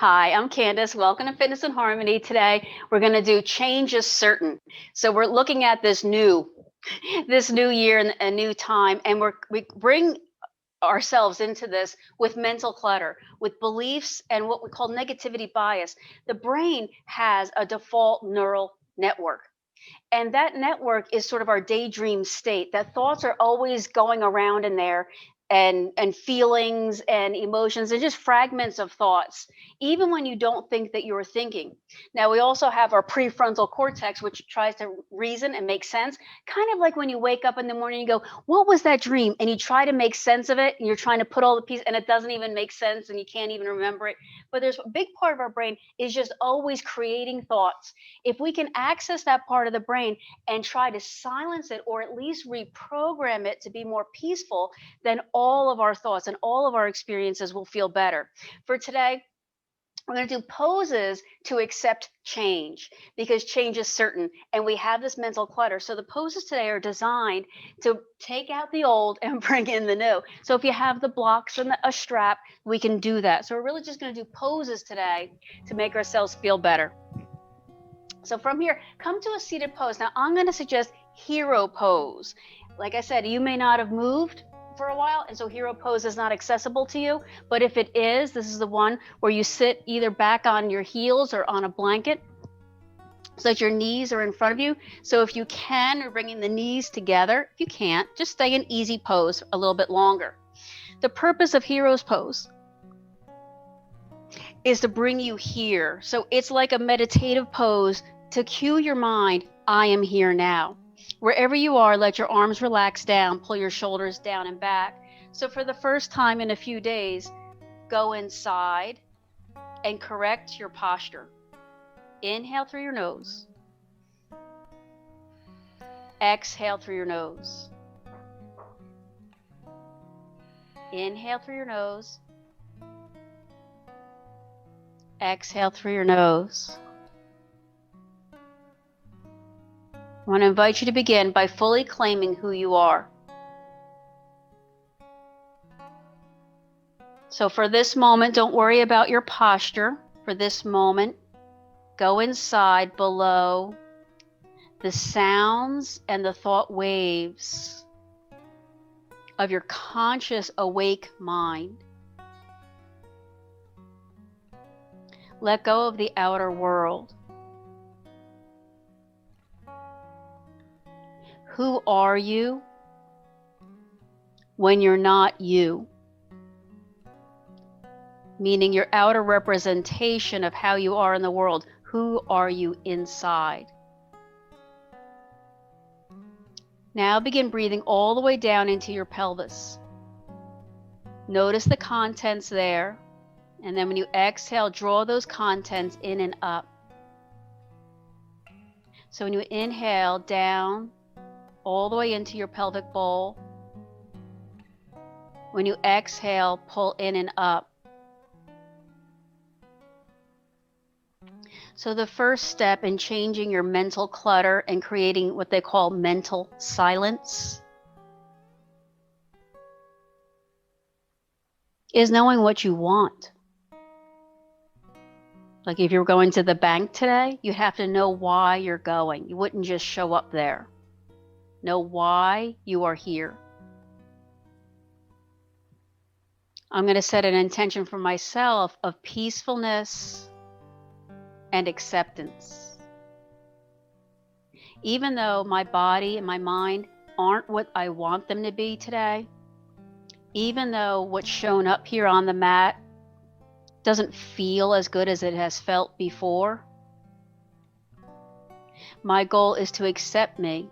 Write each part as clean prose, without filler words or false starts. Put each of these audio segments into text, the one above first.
Hi, I'm Candace. Welcome to Fitness and Harmony. Today, we're going to do change is certain. So we're looking at this new year and a new time, and we bring ourselves into this with mental clutter, with beliefs and what we call negativity bias. The brain has a default neural network. And that network is sort of our daydream state, that thoughts are always going around in there, and feelings and emotions and just fragments of thoughts, even when you don't think that you're thinking. Now, we also have our prefrontal cortex, which tries to reason and make sense, kind of like when you wake up in the morning, you go, what was that dream? And you try to make sense of it, and you're trying to put all the pieces, and it doesn't even make sense, and you can't even remember it. But there's a big part of our brain is just always creating thoughts. If we can access that part of the brain and try to silence it, or at least reprogram it to be more peaceful, then all of our thoughts and all of our experiences will feel better. For today, we're going to do poses to accept change, because change is certain and we have this mental clutter. So the poses today are designed to take out the old and bring in the new. So if you have the blocks and a strap, we can do that. So we're really just going to do poses today to make ourselves feel better. So from here, come to a seated pose. Now I'm going to suggest hero pose. Like I said, you may not have moved for a while, and so hero pose is not accessible to you. But if it is, this is the one where you sit either back on your heels or on a blanket so that your knees are in front of you. So if you can, you're bringing the knees together. If you can't, just stay in easy pose a little bit longer. The purpose of hero's pose is to bring you here. So it's like a meditative pose to cue your mind, I am here now. Wherever you are, let your arms relax down, pull your shoulders down and back. So for the first time in a few days, go inside and correct your posture. Inhale through your nose. Exhale through your nose. Inhale through your nose. Exhale through your nose. I want to invite you to begin by fully claiming who you are. So for this moment, don't worry about your posture. For this moment, go inside below the sounds and the thought waves of your conscious, awake mind. Let go of the outer world. Who are you when you're not you? Meaning your outer representation of how you are in the world. Who are you inside? Now begin breathing all the way down into your pelvis. Notice the contents there. And then when you exhale, draw those contents in and up. So when you inhale, down all the way into your pelvic bowl. When you exhale, pull in and up. So the first step in changing your mental clutter and creating what they call mental silence is knowing what you want. Like if you're going to the bank today, you have to know why you're going. You wouldn't just show up there. Know why you are here. I'm going to set an intention for myself of peacefulness and acceptance. Even though my body and my mind aren't what I want them to be today, even though what's shown up here on the mat doesn't feel as good as it has felt before, my goal is to accept me,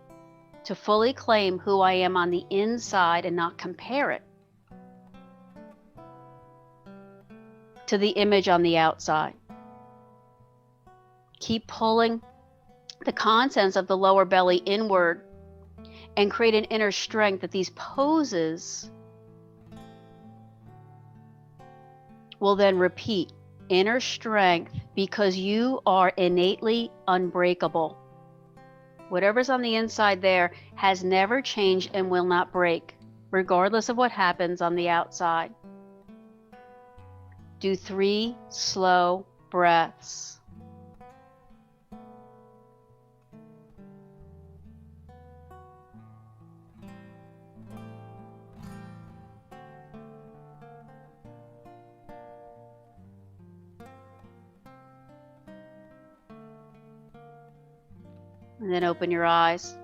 to fully claim who I am on the inside and not compare it to the image on the outside. Keep pulling the contents of the lower belly inward and create an inner strength that these poses will then repeat. Inner strength, because you are innately unbreakable. Whatever's on the inside there has never changed and will not break, regardless of what happens on the outside. Do 3 slow breaths. And then open your eyes.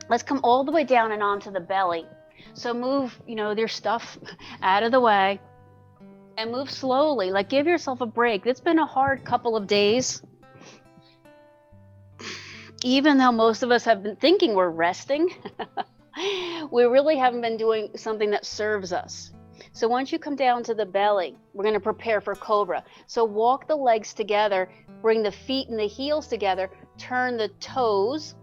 Let's come all the way down and onto the belly. So move, your stuff out of the way and move slowly. Like, give yourself a break. It's been a hard couple of days. Even though most of us have been thinking we're resting, we really haven't been doing something that serves us. So once you come down to the belly, we're going to prepare for Cobra. So walk the legs together, bring the feet and the heels together, turn the toes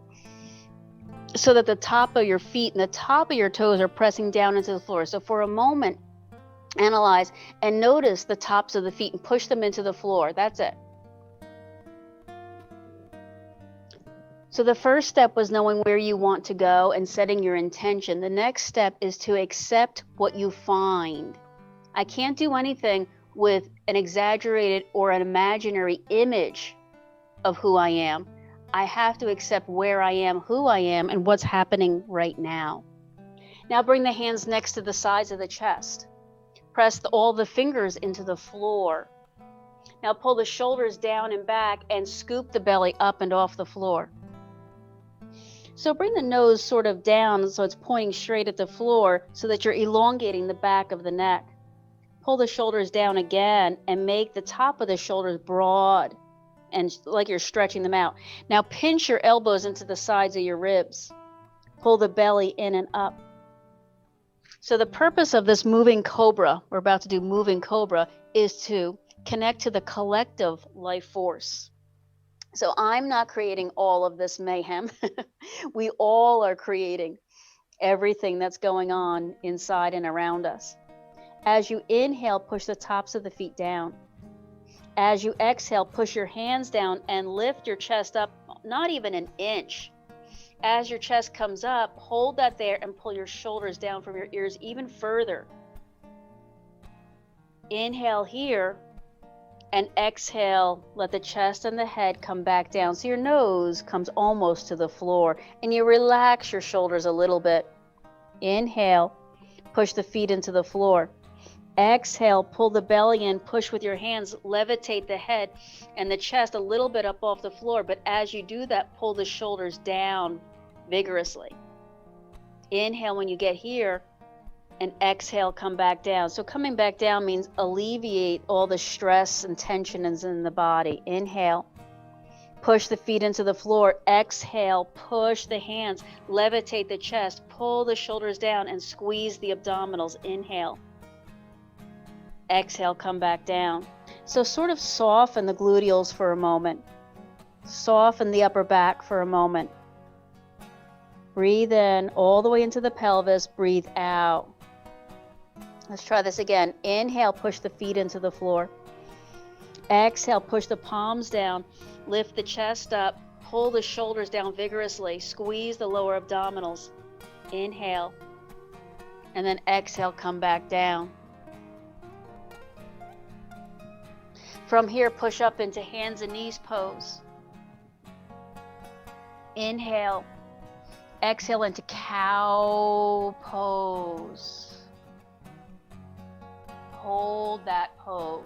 so that the top of your feet and the top of your toes are pressing down into the floor. So for a moment, analyze and notice the tops of the feet and push them into the floor. That's it. So the first step was knowing where you want to go and setting your intention. The next step is to accept what you find. I can't do anything with an exaggerated or an imaginary image of who I am. I have to accept where I am, who I am, and what's happening right now. Now bring the hands next to the sides of the chest. Press all the fingers into the floor. Now pull the shoulders down and back and scoop the belly up and off the floor. So bring the nose sort of down so it's pointing straight at the floor so that you're elongating the back of the neck. Pull the shoulders down again and make the top of the shoulders broad and like you're stretching them out. Now pinch your elbows into the sides of your ribs. Pull the belly in and up. So the purpose of this moving cobra, we're about to do moving cobra, is to connect to the collective life force. So I'm not creating all of this mayhem. We all are creating everything that's going on inside and around us. As you inhale, push the tops of the feet down. As you exhale, push your hands down and lift your chest up, not even an inch. As your chest comes up, hold that there and pull your shoulders down from your ears even further. Inhale here. And exhale, let the chest and the head come back down so your nose comes almost to the floor and you relax your shoulders a little bit. Inhale, push the feet into the floor. Exhale, pull the belly in, push with your hands, levitate the head and the chest a little bit up off the floor. But as you do that, pull the shoulders down vigorously. Inhale when you get here. And exhale, come back down. So coming back down means alleviate all the stress and tension in the body. Inhale, push the feet into the floor. Exhale, push the hands, levitate the chest, pull the shoulders down and squeeze the abdominals. Inhale. Exhale, come back down. So sort of soften the gluteals for a moment. Soften the upper back for a moment. Breathe in all the way into the pelvis. Breathe out. Let's try this again. Inhale, push the feet into the floor. Exhale, push the palms down. Lift the chest up. Pull the shoulders down vigorously. Squeeze the lower abdominals. Inhale. And then exhale, come back down. From here, push up into hands and knees pose. Inhale. Exhale into cow pose. Hold that pose.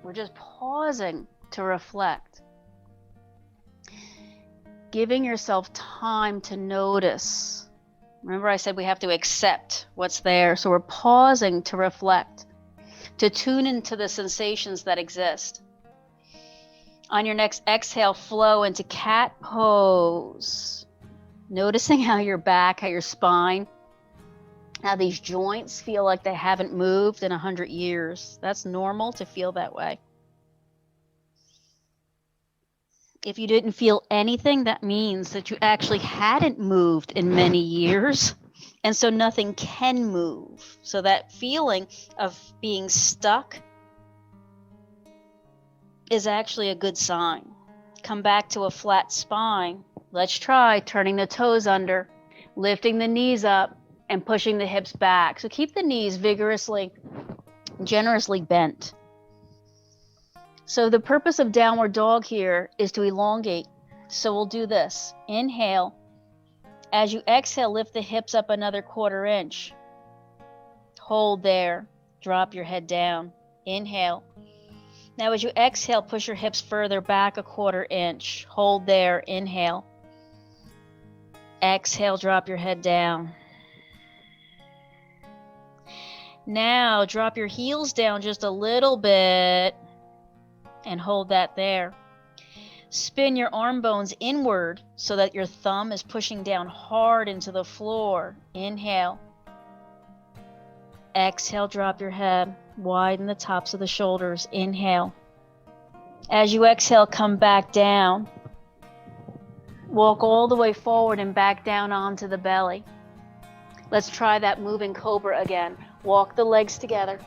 We're just pausing to reflect. Giving yourself time to notice. Remember I said we have to accept what's there. So we're pausing to reflect, to tune into the sensations that exist. On your next exhale, flow into cat pose. Noticing how your back, how your spine, how these joints feel like they haven't moved in 100 years. That's normal to feel that way. If you didn't feel anything, that means that you actually hadn't moved in many years. And so nothing can move. So that feeling of being stuck is actually a good sign. Come back to a flat spine. Let's try turning the toes under, lifting the knees up. and pushing the hips back. So keep the knees vigorously, generously bent. So the purpose of downward dog here is to elongate. So we'll do this. Inhale. As you exhale, lift the hips up another 1/4 inch. Hold there. Drop your head down. Inhale. Now as you exhale, push your hips further back 1/4 inch. Hold there. Inhale. Exhale, drop your head down. Now drop your heels down just a little bit and hold that there. Spin your arm bones inward so that your thumb is pushing down hard into the floor. Inhale. Exhale, drop your head. Widen the tops of the shoulders. Inhale. As you exhale, come back down. Walk all the way forward and back down onto the belly. Let's try that moving Cobra again. Walk the legs together.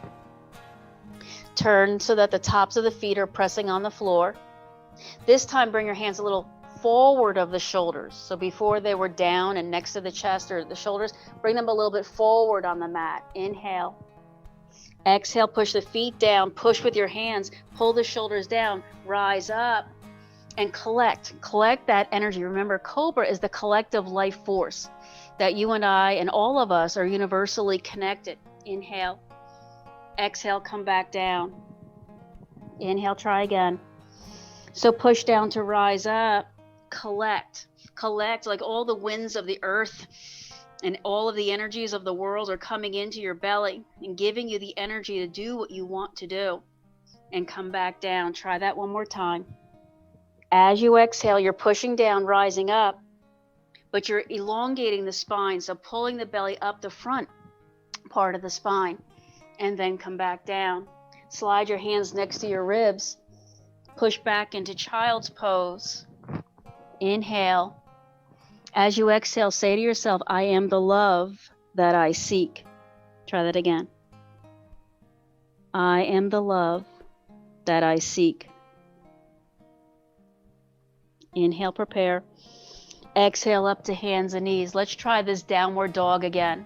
Turn so that the tops of the feet are pressing on the floor. This time, bring your hands a little forward of the shoulders. So before they were down and next to the chest or the shoulders, bring them a little bit forward on the mat. Inhale. Exhale, push the feet down. Push with your hands. Pull the shoulders down. Rise up and collect. Collect that energy. Remember, Cobra is the collective life force that you and I and all of us are universally connected. Inhale. Exhale, come back down. Inhale, try again. So push down to rise up. Collect like all the winds of the earth and all of the energies of the world are coming into your belly and giving you the energy to do what you want to do. And come back down. Try that one more time. As you exhale, you're pushing down, rising up, but you're elongating the spine, so pulling the belly up the front part of the spine, and then come back down. Slide your hands next to your ribs. Push back into child's pose. Inhale. As you exhale, say to yourself, I am the love that I seek. Try that again. I am the love that I seek. Inhale, prepare. Exhale up to hands and knees. Let's try this downward dog again.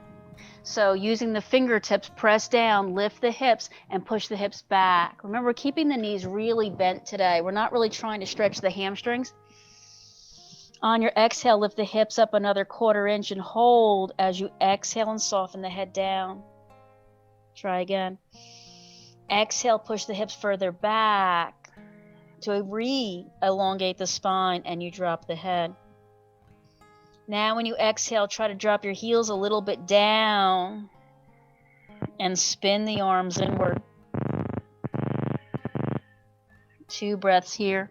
So using the fingertips, press down, lift the hips, and push the hips back. Remember, keeping the knees really bent today. We're not really trying to stretch the hamstrings. On your exhale, lift the hips up another 1/4 inch and hold as you exhale and soften the head down. Try again. Exhale, push the hips further back to re-elongate the spine, and you drop the head. Now when you exhale, try to drop your heels a little bit down and spin the arms inward. 2 breaths here.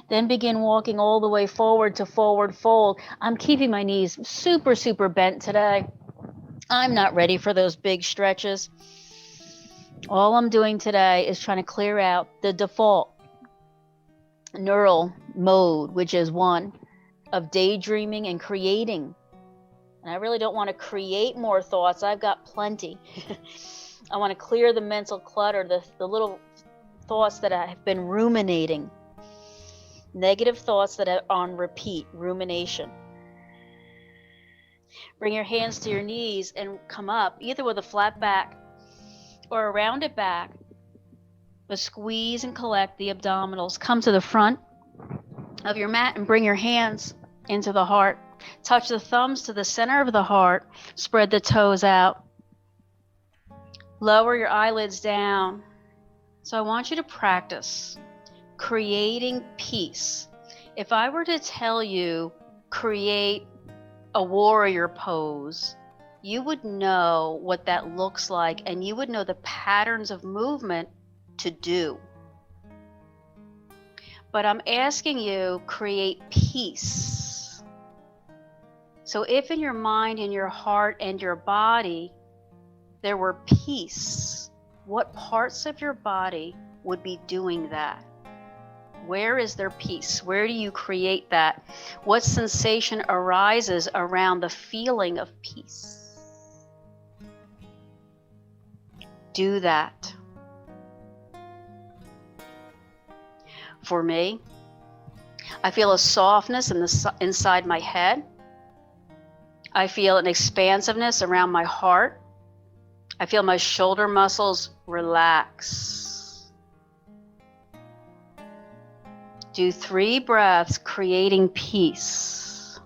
Then begin walking all the way forward to forward fold. I'm keeping my knees super, super bent today. I'm not ready for those big stretches. All I'm doing today is trying to clear out the default neural mode, which is one of daydreaming and creating. And I really don't want to create more thoughts. I've got plenty. I want to clear the mental clutter, the little thoughts that I have been ruminating. Negative thoughts that are on repeat, rumination. Bring your hands to your knees and come up, either with a flat back or a rounded back, but squeeze and collect the abdominals. Come to the front of your mat and bring your hands into the heart. Touch the thumbs to the center of the heart. Spread the toes out. Lower your eyelids down. So I want you to practice creating peace. If I were to tell you, create a warrior pose, you would know what that looks like, and you would know the patterns of movement to do. But I'm asking you, create peace. So if in your mind, in your heart, and your body, there were peace, what parts of your body would be doing that? Where is there peace? Where do you create that? What sensation arises around the feeling of peace? Do that. for me. I feel a softness inside my head. I feel an expansiveness around my heart. I feel my shoulder muscles relax. Do 3 breaths, creating peace.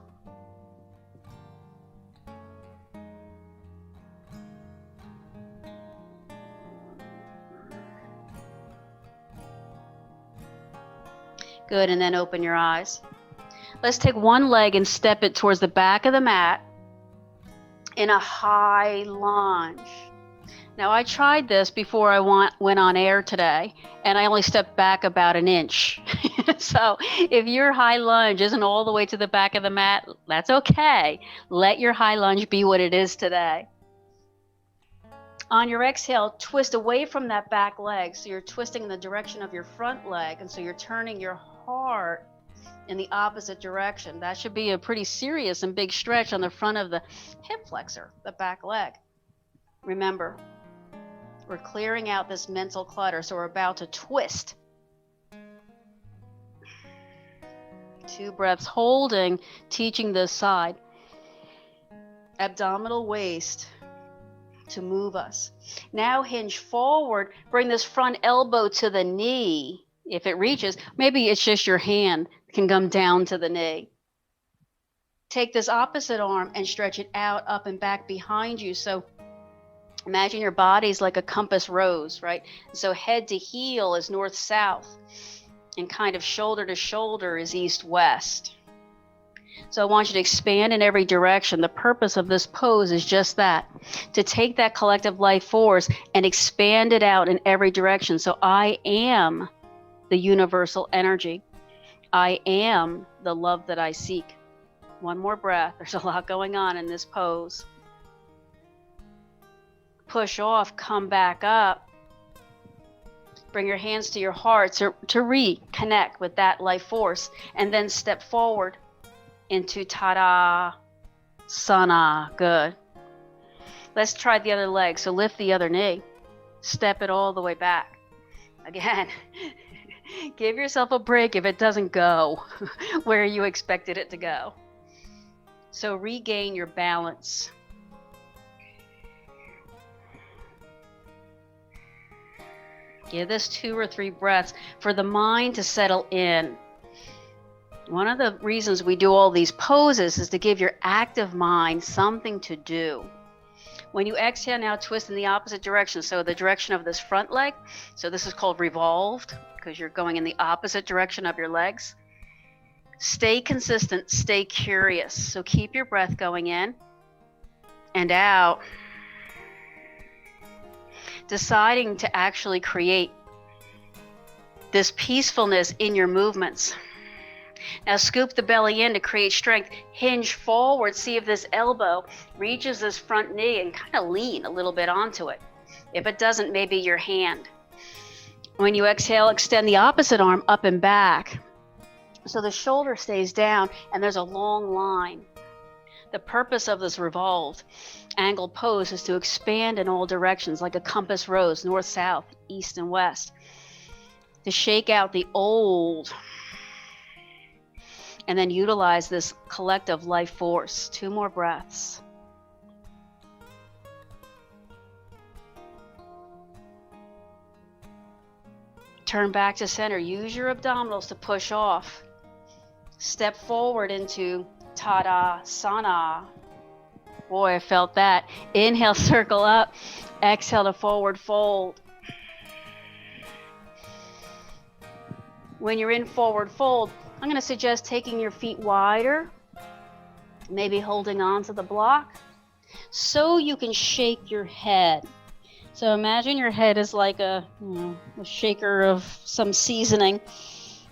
Good, and then open your eyes. Let's take one leg and step it towards the back of the mat in a high lunge. Now, I tried this before I went on air today, and I only stepped back about an inch. So if your high lunge isn't all the way to the back of the mat, that's okay. Let your high lunge be what it is today. On your exhale, twist away from that back leg. So you're twisting in the direction of your front leg, and so you're turning your heart in the opposite direction. That should be a pretty serious and big stretch on the front of the hip flexor, the back leg. Remember, we're clearing out this mental clutter, so we're about to twist. 2 breaths, holding, teaching this side. Abdominal waist to move us. Now hinge forward, bring this front elbow to the knee. If it reaches, maybe it's just your hand can come down to the knee. Take this opposite arm and stretch it out, up and back behind you. So imagine your body's like a compass rose, right? So head to heel is north-south, and kind of shoulder to shoulder is east-west. So I want you to expand in every direction. The purpose of this pose is just that, to take that collective life force and expand it out in every direction. So I am the universal energy. I am the love that I seek. One more breath. There's a lot going on in this pose. Push off, come back up. Bring your hands to your heart to reconnect with that life force, and then step forward into Tadasana. Good. Let's try the other leg. So lift the other knee. Step it all the way back. Again, give yourself a break if it doesn't go where you expected it to go. So regain your balance. Give this 2 or 3 breaths for the mind to settle in. One of the reasons we do all these poses is to give your active mind something to do. When you exhale, now twist in the opposite direction. So the direction of this front leg. So this is called revolved because you're going in the opposite direction of your legs. Stay consistent, stay curious. So keep your breath going in and out. Deciding to actually create this peacefulness in your movements. Now scoop the belly in to create strength. Hinge forward. See if this elbow reaches this front knee, and kind of lean a little bit onto it. If it doesn't, maybe your hand. When you exhale, extend the opposite arm up and back. So the shoulder stays down and there's a long line. The purpose of this revolved angle pose is to expand in all directions like a compass rose, north, south, east, and west. To shake out the old and then utilize this collective life force. 2 more breaths. Turn back to center. Use your abdominals to push off. Step forward into Tadasana. Boy, I felt that. Inhale, circle up. Exhale to forward fold. When you're in forward fold, I'm going to suggest taking your feet wider, maybe holding on to the block, so you can shake your head. So imagine your head is like a shaker of some seasoning,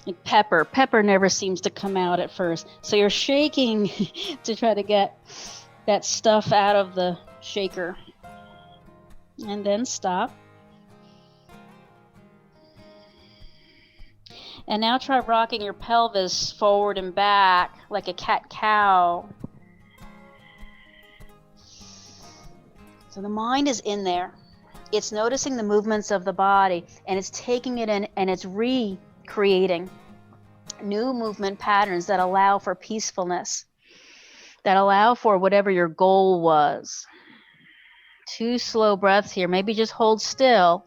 like pepper. Pepper never seems to come out at first. So you're shaking to try to get that stuff out of the shaker. And then stop. And now try rocking your pelvis forward and back like a cat-cow. So the mind is in there. It's noticing the movements of the body, and it's taking it in and it's recreating New movement patterns that allow for peacefulness, that allow for whatever your goal was. 2 slow breaths here. Maybe just hold still.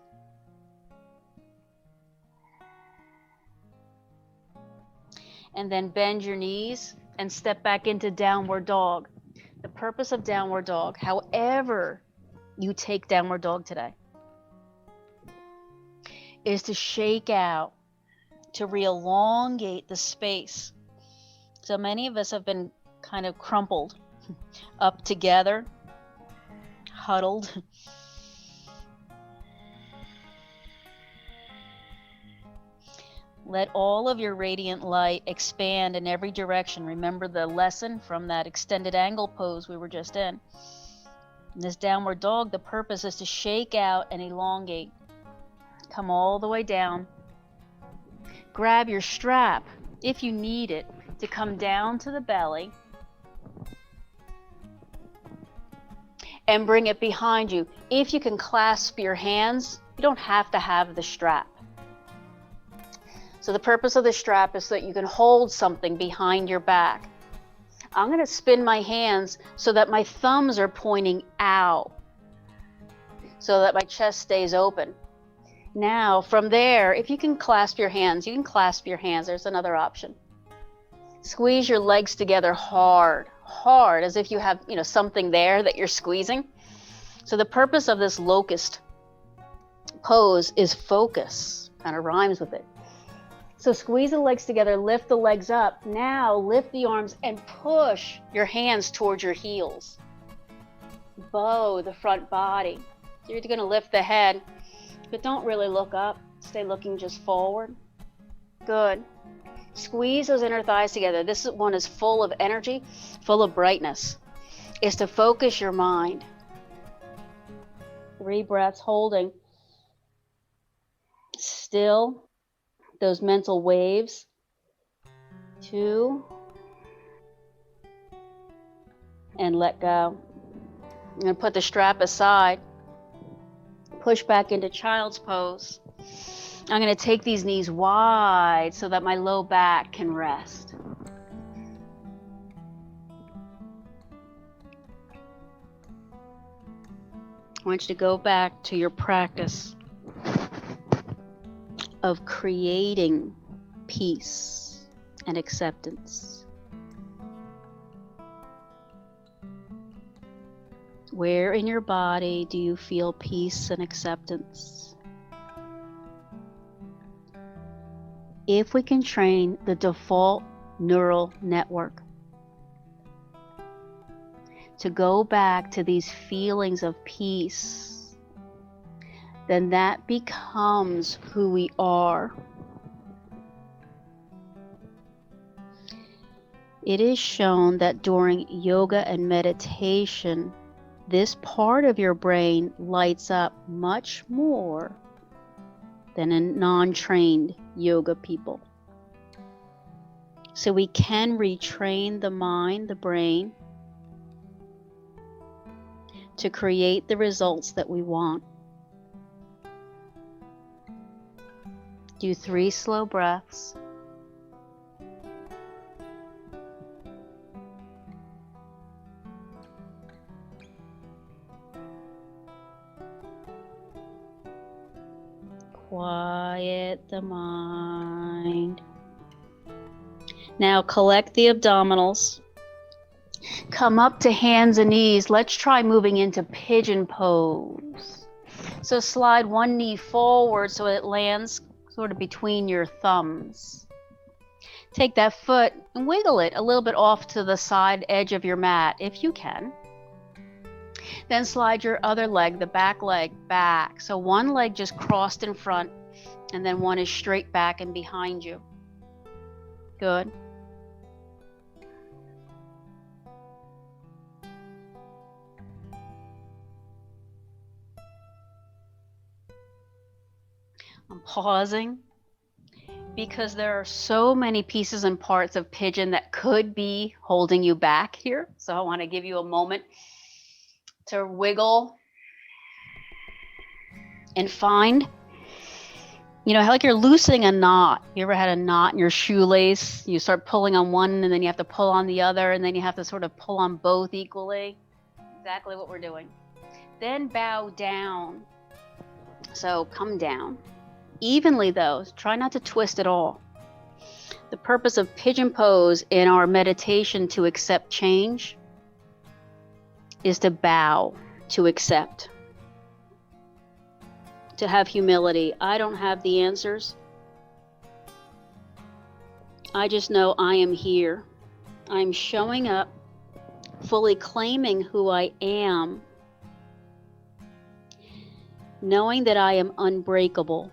And then bend your knees and step back into downward dog. The purpose of downward dog, however you take downward dog today, is to shake out, to re-elongate the space. So many of us have been kind of crumpled up together, huddled. Let all of your radiant light expand in every direction. Remember the lesson from that extended angle pose we were just in. In this downward dog, the purpose is to shake out and elongate. Come all the way down. Grab your strap, if you need it, to come down to the belly. And bring it behind you. If you can clasp your hands, you don't have to have the strap. So the purpose of the strap is so that you can hold something behind your back. I'm going to spin my hands so that my thumbs are pointing out, so that my chest stays open. Now, from there, if you can clasp your hands, you can clasp your hands. There's another option. Squeeze your legs together hard, as if you have, something there that you're squeezing. So the purpose of this locust pose is focus. Kind of rhymes with it. So squeeze the legs together, lift the legs up. Now lift the arms and push your hands towards your heels. Bow the front body. So you're going to lift the head, but don't really look up. Stay looking just forward. Good. Squeeze those inner thighs together. This one is full of energy, full of brightness. It's to focus your mind. 3 breaths holding. Still. Those mental waves. 2. And let go. I'm going to put the strap aside. Push back into child's pose. I'm going to take these knees wide so that my low back can rest. I want you to go back to your practice of creating peace and acceptance. Where in your body do you feel peace and acceptance? If we can train the default neural network to go back to these feelings of peace, then that becomes who we are. It is shown that during yoga and meditation, this part of your brain lights up much more than in non-trained yoga people. So we can retrain the mind, the brain, to create the results that we want. Do 3 slow breaths. Quiet the mind. Now collect the abdominals. Come up to hands and knees. Let's try moving into pigeon pose. So slide one knee forward so it lands sort of between your thumbs. Take that foot and wiggle it a little bit off to the side edge of your mat if you can. Then slide your other leg, the back leg, back. So one leg just crossed in front and then one is straight back and behind you. Good. I'm pausing because there are so many pieces and parts of pigeon that could be holding you back here. So I want to give you a moment to wiggle and find You know, like you're loosening a knot. You ever had a knot in your shoelace? You start pulling on one and then you have to pull on the other and then you have to sort of pull on both equally. Exactly what we're doing. Then bow down. So come down. Evenly though, try not to twist at all. The purpose of Pigeon Pose in our meditation to accept change is to bow, to accept, to have humility. I don't have the answers. I just know I am here. I'm showing up, fully claiming who I am, knowing that I am unbreakable.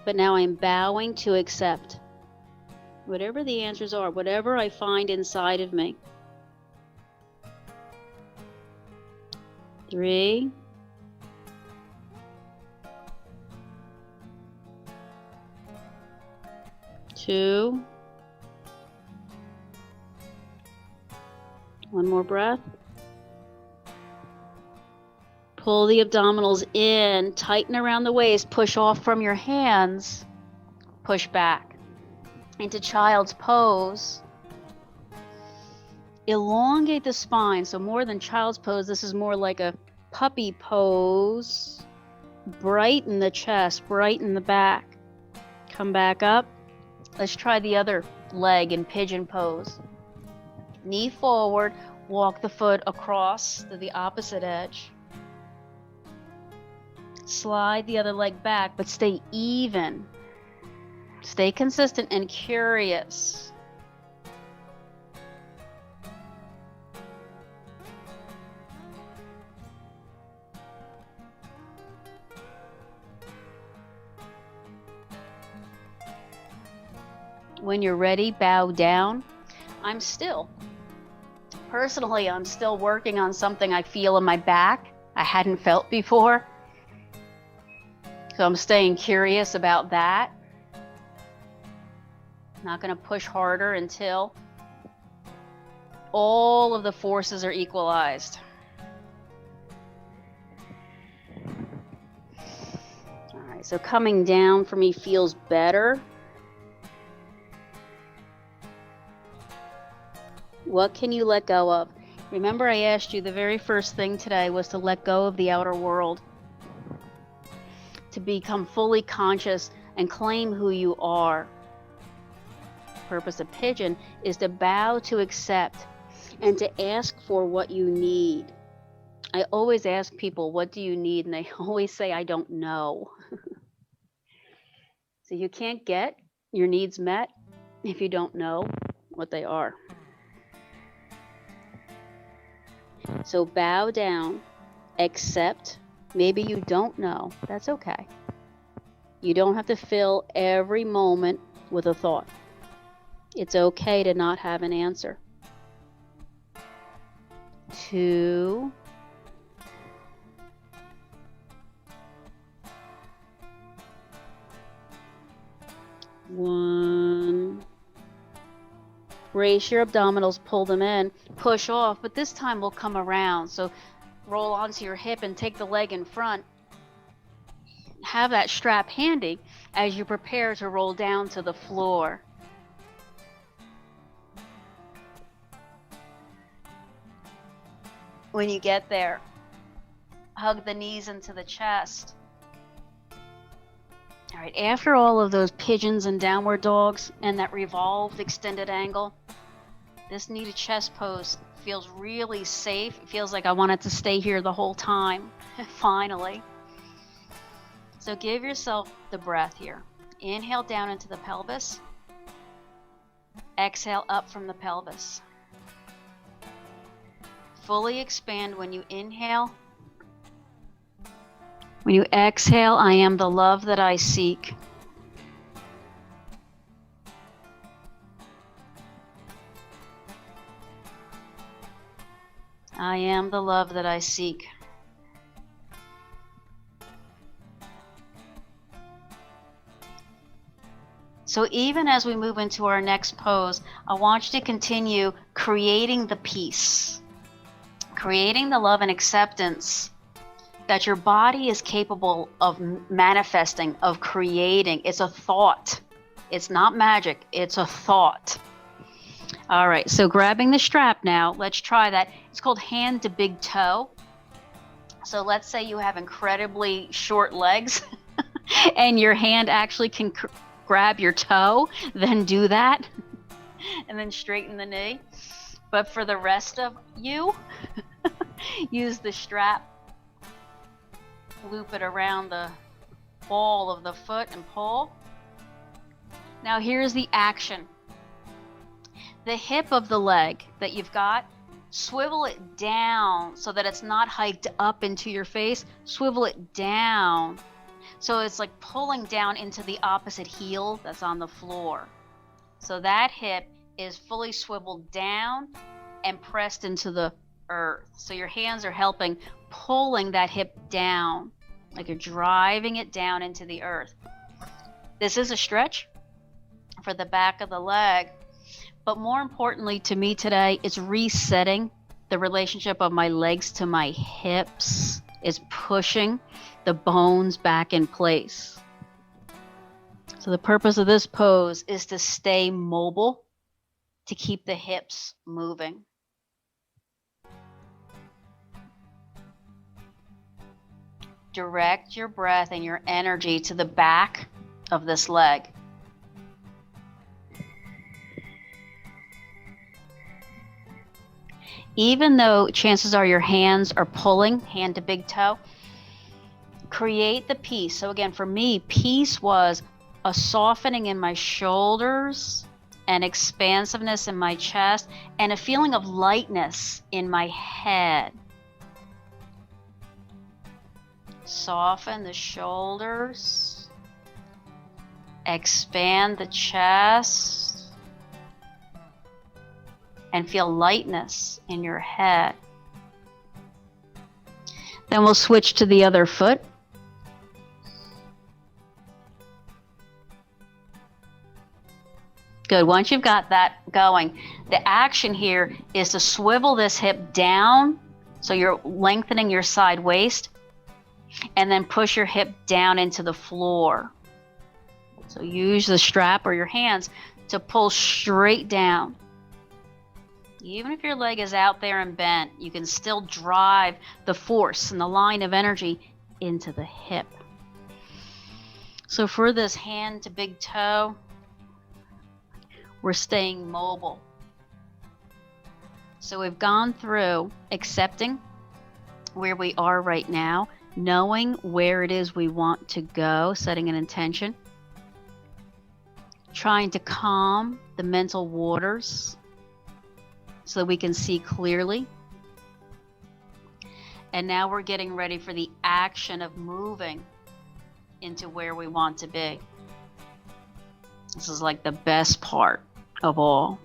But now I'm bowing to accept whatever the answers are, whatever I find inside of me. 3, 2, 1 more breath. Pull the abdominals in, tighten around the waist, push off from your hands, push back into child's pose. Elongate the spine, so more than child's pose, this is more like a puppy pose. Brighten the chest, brighten the back. Come back up. Let's try the other leg in pigeon pose. Knee forward, walk the foot across to the opposite edge. Slide the other leg back, but stay even. Stay consistent and curious. When you're ready, bow down. I'm still. Personally, I'm still working on something I feel in my back I hadn't felt before. So I'm staying curious about that. Not going to push harder until all of the forces are equalized. All right, so coming down for me feels better. What can you let go of? Remember, I asked you the very first thing today was to let go of the outer world, to become fully conscious and claim who you are. The purpose of pigeon is to bow to accept and to ask for what you need. I always ask people, what do you need? And they always say, I don't know. So you can't get your needs met if you don't know what they are. So bow down, accept. Maybe you don't know. That's okay. You don't have to fill every moment with a thought. It's okay to not have an answer. 2, 1. Brace your abdominals, pull them in, push off, but this time we'll come around. So roll onto your hip and take the leg in front. Have that strap handy as you prepare to roll down to the floor. When you get there, hug the knees into the chest. All right, after all of those pigeons and downward dogs and that revolved extended angle, this knee to chest pose feels really safe. It feels like I wanted to stay here the whole time, finally. So give yourself the breath here. Inhale down into the pelvis. Exhale up from the pelvis. Fully expand when you inhale. When you exhale, I am the love that I seek. I am the love that I seek. So even as we move into our next pose, I want you to continue creating the peace, creating the love and acceptance that your body is capable of manifesting, of creating. It's a thought. It's not magic. It's a thought. All right, so grabbing the strap now, let's try that. It's called hand to big toe. So let's say you have incredibly short legs and your hand actually can grab your toe, then do that and then straighten the knee. But for the rest of you, use the strap, loop it around the ball of the foot and pull. Now here's the action. The hip of the leg that you've got, swivel it down so that it's not hiked up into your face. Swivel it down so it's like pulling down into the opposite heel that's on the floor. So that hip is fully swiveled down and pressed into the earth. So your hands are helping pulling that hip down, like you're driving it down into the earth. This is a stretch for the back of the leg. But more importantly to me today, it's resetting the relationship of my legs to my hips. It's pushing the bones back in place. So the purpose of this pose is to stay mobile, to keep the hips moving. Direct your breath and your energy to the back of this leg. Even though chances are your hands are pulling, hand to big toe, create the peace. So again, for me, peace was a softening in my shoulders, an expansiveness in my chest, and a feeling of lightness in my head. Soften the shoulders, expand the chest, and feel lightness in your head. Then we'll switch to the other foot. Good. Once you've got that going, the action here is to swivel this hip down, so you're lengthening your side waist, and then push your hip down into the floor. So use the strap or your hands to pull straight down. Even if your leg is out there and bent, you can still drive the force and the line of energy into the hip. So for this hand to big toe, we're staying mobile. So we've gone through accepting where we are right now, knowing where it is we want to go, setting an intention, trying to calm the mental waters so that we can see clearly. And now we're getting ready for the action of moving into where we want to be. This is like the best part of all.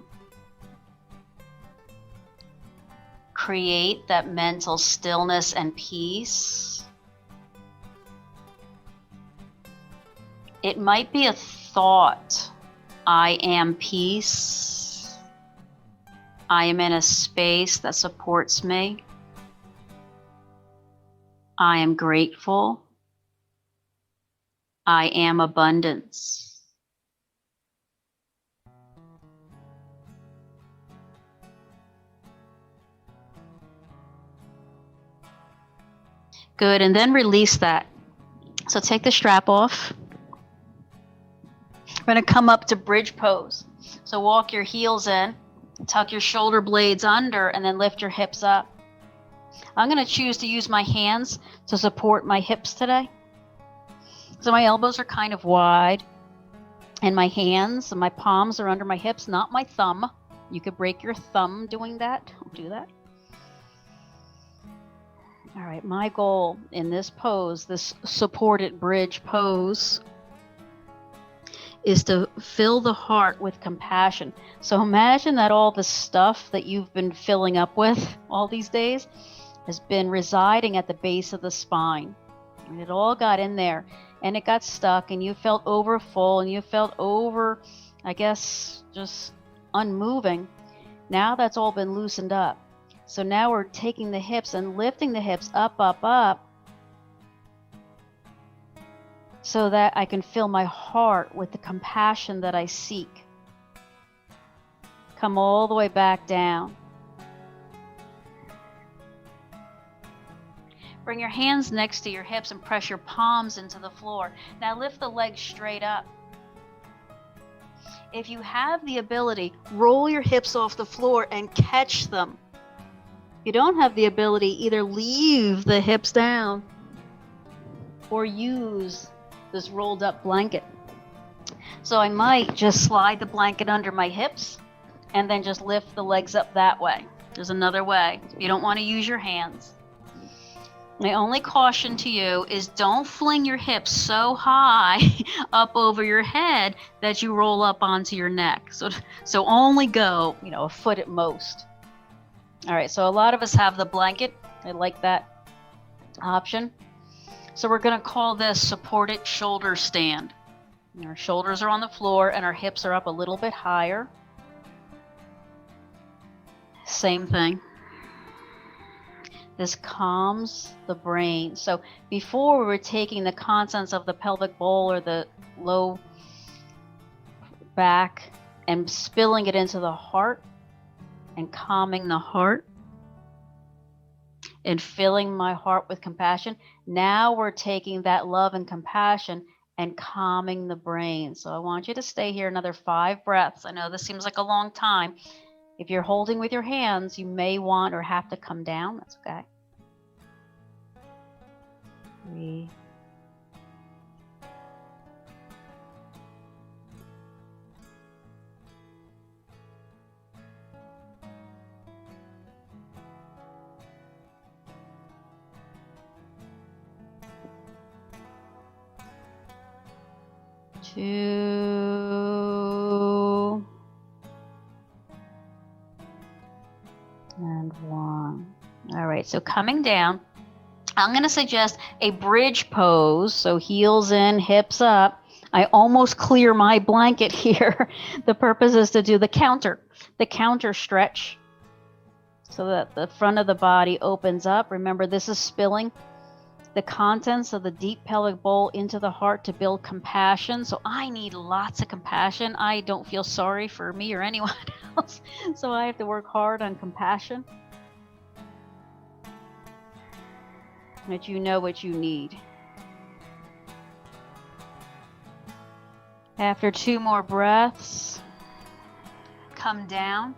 Create that mental stillness and peace. It might be a thought. I am peace. I am in a space that supports me. I am grateful. I am abundance. Good, and then release that. So take the strap off. We're going to come up to bridge pose. So walk your heels in. Tuck your shoulder blades under and then lift your hips up. I'm going to choose to use my hands to support my hips today. So my elbows are kind of wide and my hands and my palms are under my hips, not my thumb. You could break your thumb doing that. Don't do that. All right, my goal in this pose, this supported bridge pose, is to fill the heart with compassion. So imagine that all the stuff that you've been filling up with all these days has been residing at the base of the spine. And it all got in there and it got stuck and you felt over full and you felt over, I guess, just unmoving. Now that's all been loosened up. So now we're taking the hips and lifting the hips up, up, up, so that I can fill my heart with the compassion that I seek. Come all the way back down. Bring your hands next to your hips and press your palms into the floor. Now lift the legs straight up. If you have the ability, roll your hips off the floor and catch them. If you don't have the ability, either leave the hips down or use this rolled up blanket. So I might just slide the blanket under my hips and then just lift the legs up that way. There's another way. You don't want to use your hands. My only caution to you is don't fling your hips so high up over your head that you roll up onto your neck. So only go, a foot at most. All right, so a lot of us have the blanket. I like that option. So we're going to call this supported shoulder stand. Our shoulders are on the floor and our hips are up a little bit higher. Same thing. This calms the brain. So before we were taking the contents of the pelvic bowl or the low back and spilling it into the heart and calming the heart and filling my heart with compassion. Now we're taking that love and compassion and calming the brain. So I want you to stay here another 5 breaths. I know this seems like a long time. If you're holding with your hands, you may want or have to come down. That's okay. 3. 2 and 1. All right, so coming down, I'm going to suggest a bridge pose. So heels in, hips up. I almost clear my blanket here. The purpose is to do the counter stretch so that the front of the body opens up. Remember, this is spilling the contents of the deep pelvic bowl into the heart to build compassion. So I need lots of compassion. I don't feel sorry for me or anyone else. So I have to work hard on compassion. That you know what you need. After 2 more breaths, come down.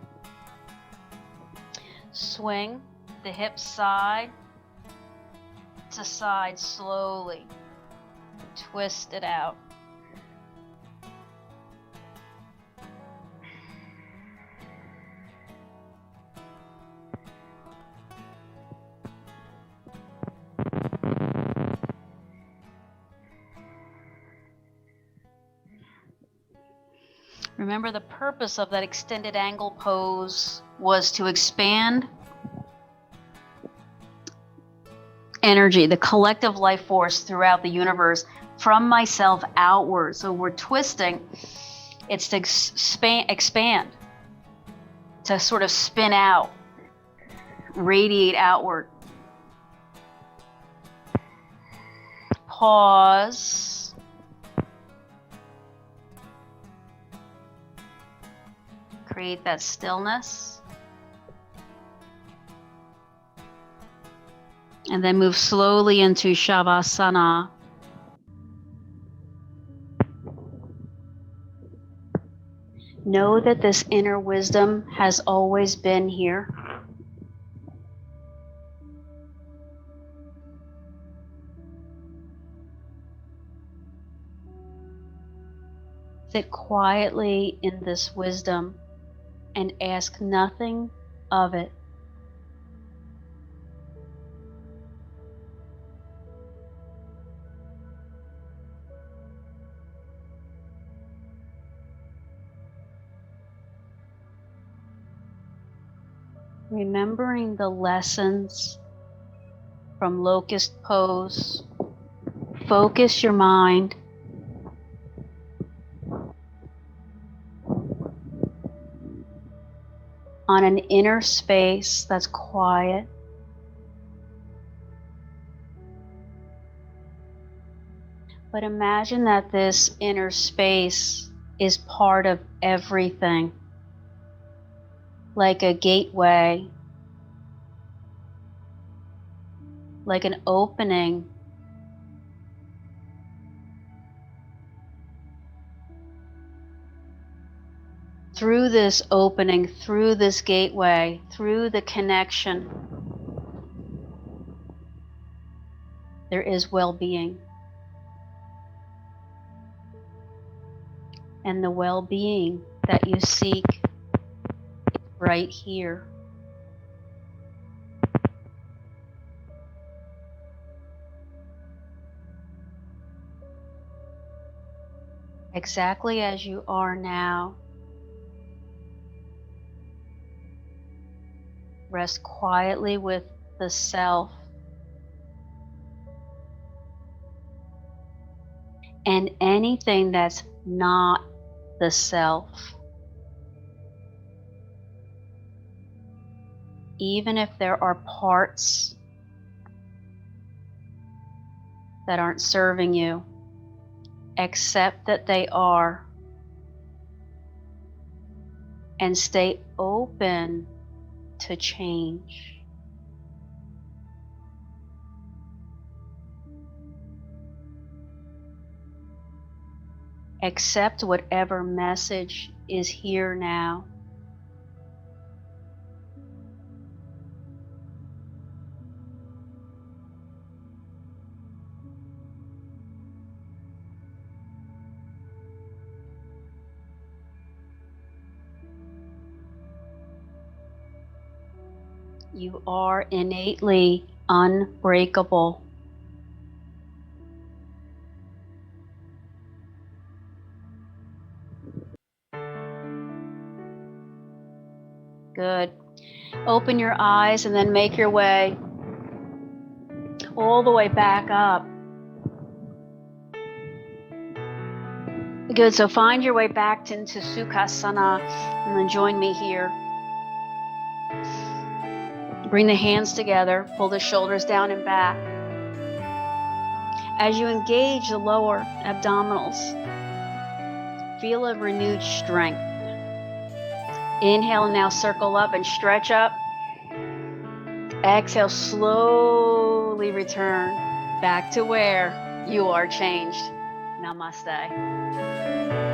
Swing the hips side to side slowly. Twist it out. Remember, the purpose of that extended angle pose was to expand energy, the collective life force throughout the universe from myself outward. So we're twisting. It's to expand, to sort of spin out, radiate outward. Pause. Create that stillness. And then move slowly into Shavasana. Know that this inner wisdom has always been here. Sit quietly in this wisdom and ask nothing of it. Remembering the lessons from locust pose, focus your mind on an inner space that's quiet. But imagine that this inner space is part of everything, like a gateway, like an opening. Through this opening, through this gateway, through the connection, there is well-being. And the well-being that you seek is right here. Exactly as you are now. Rest quietly with the self. And anything that's not the self. Even if there are parts that aren't serving you, accept that they are and stay open to change. Accept whatever message is here now. You are innately unbreakable. Good. Open your eyes and then make your way all the way back up. Good. So find your way back into Sukhasana and then join me here. Bring the hands together, pull the shoulders down and back. As you engage the lower abdominals, feel a renewed strength. Inhale and now circle up and stretch up. Exhale, slowly return back to where you are changed. Namaste.